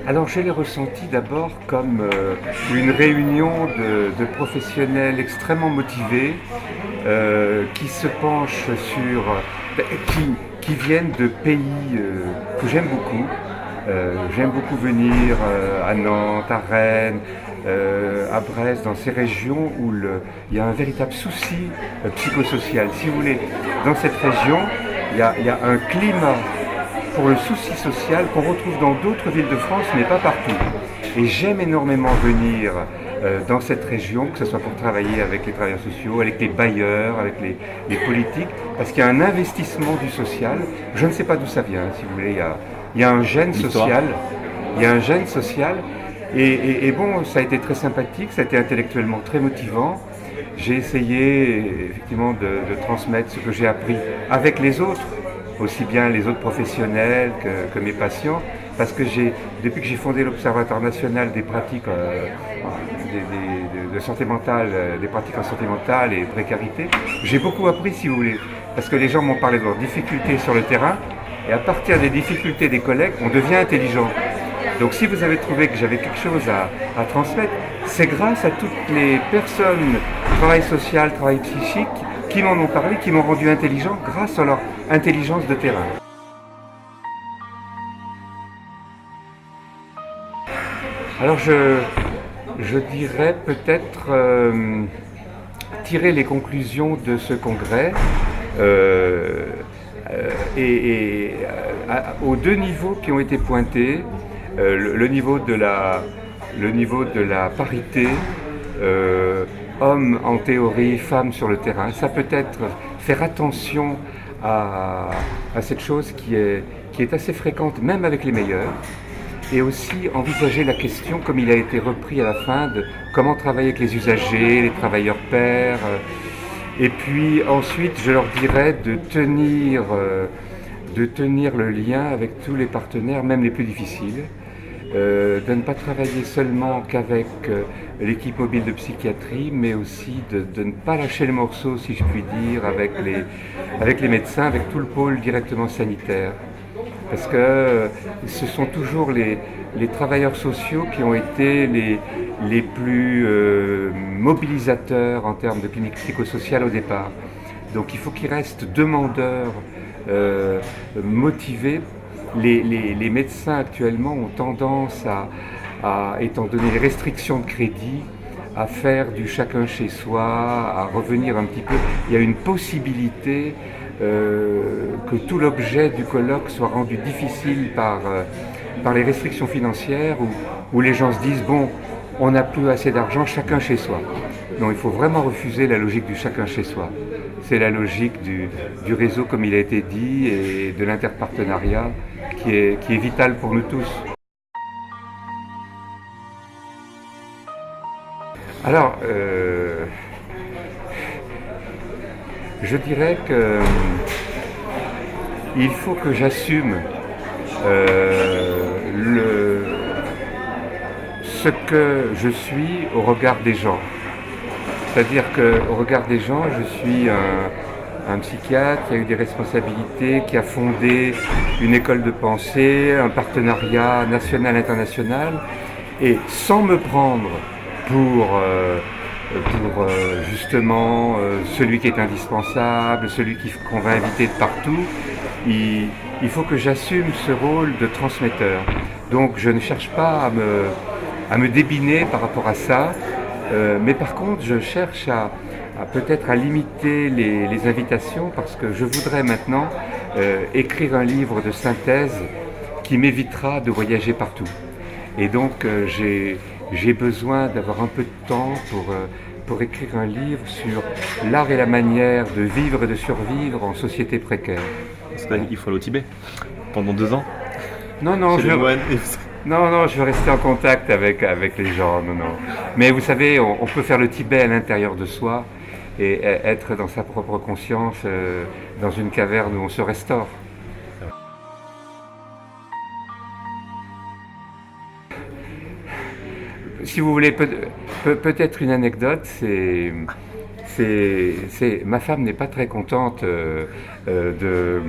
Alors je l'ai ressenti d'abord comme une réunion de professionnels extrêmement motivés qui se penchent sur, qui viennent de pays que j'aime beaucoup. J'aime beaucoup venir à Nantes, à Rennes, à Brest, dans ces régions où il y a un véritable souci psychosocial. Si vous voulez, dans cette région, il y a un climat pour le souci social qu'on retrouve dans d'autres villes de France, mais pas partout. Et j'aime énormément venir dans cette région, que ce soit pour travailler avec les travailleurs sociaux, avec les bailleurs, avec les politiques, parce qu'il y a un investissement du social. Je ne sais pas d'où ça vient, si vous voulez. Il y a un gène social. Il y a un gène social. Et bon, ça a été très sympathique, ça a été intellectuellement très motivant. J'ai essayé effectivement de transmettre ce que j'ai appris avec les autres, aussi bien les autres professionnels que mes patients, parce que depuis que j'ai fondé l'Observatoire national des pratiques de santé mentale, des pratiques en santé mentale et précarité, j'ai beaucoup appris, si vous voulez, parce que les gens m'ont parlé de leurs difficultés sur le terrain, et à partir des difficultés des collègues, on devient intelligent. Donc si vous avez trouvé que j'avais quelque chose à transmettre, c'est grâce à toutes les personnes, travail social, travail psychique, qui m'en ont parlé, qui m'ont rendu intelligent grâce à leur intelligence de terrain. Alors je dirais peut-être tirer les conclusions de ce congrès aux deux niveaux qui ont été pointés, le niveau de la parité, hommes en théorie, femmes sur le terrain. Ça peut être faire attention à cette chose qui est assez fréquente, même avec les meilleurs, et aussi envisager la question, comme il a été repris à la fin, de comment travailler avec les usagers, les travailleurs pairs. Et puis ensuite, je leur dirais de tenir le lien avec tous les partenaires, même les plus difficiles. De ne pas travailler seulement qu'avec l'équipe mobile de psychiatrie, mais aussi de ne pas lâcher le morceau, si je puis dire, avec les médecins, avec tout le pôle directement sanitaire. Parce que ce sont toujours les travailleurs sociaux qui ont été les plus mobilisateurs en termes de clinique psychosociale au départ. Donc il faut qu'ils restent demandeurs, motivés. Les médecins actuellement ont tendance étant donné les restrictions de crédit, à faire du chacun chez soi, à revenir un petit peu. Il y a une possibilité que tout l'objet du colloque soit rendu difficile par les restrictions financières, où les gens se disent bon, on n'a plus assez d'argent, chacun chez soi. Non, il faut vraiment refuser la logique du chacun chez soi. C'est la logique du réseau, comme il a été dit, et de l'interpartenariat qui est vital pour nous tous. Alors, je dirais que il faut que j'assume ce que je suis au regard des gens. C'est-à-dire qu'au regard des gens, je suis un psychiatre qui a eu des responsabilités, qui a fondé une école de pensée, un partenariat national-international, et sans me prendre pour justement celui qui est indispensable, celui qu'on va inviter de partout, il faut que j'assume ce rôle de transmetteur. Donc je ne cherche pas à me débiner par rapport à ça, mais par contre je cherche peut-être à limiter les invitations, parce que je voudrais maintenant écrire un livre de synthèse qui m'évitera de voyager partout. Et donc j'ai besoin d'avoir un peu de temps pour écrire un livre sur l'art et la manière de vivre et de survivre en société précaire. Il faut aller au Tibet pendant 2 ans. Non, je veux rester en contact avec les gens. Non. Mais vous savez, on peut faire le Tibet à l'intérieur de soi et être dans sa propre conscience, dans une caverne où on se restaure. Si vous voulez, peut-être une anecdote, Ma femme n'est pas très contente de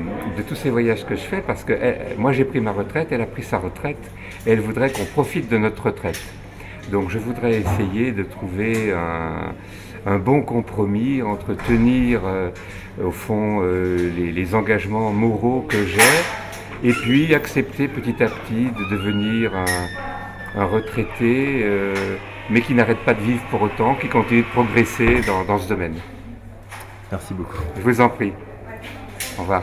tous ces voyages que je fais parce que moi j'ai pris ma retraite, elle a pris sa retraite et elle voudrait qu'on profite de notre retraite. Donc je voudrais essayer de trouver un bon compromis entre tenir au fond les engagements moraux que j'ai et puis accepter petit à petit de devenir un retraité mais qui n'arrête pas de vivre pour autant, qui continue de progresser dans ce domaine. Merci beaucoup. Je vous en prie. Au revoir.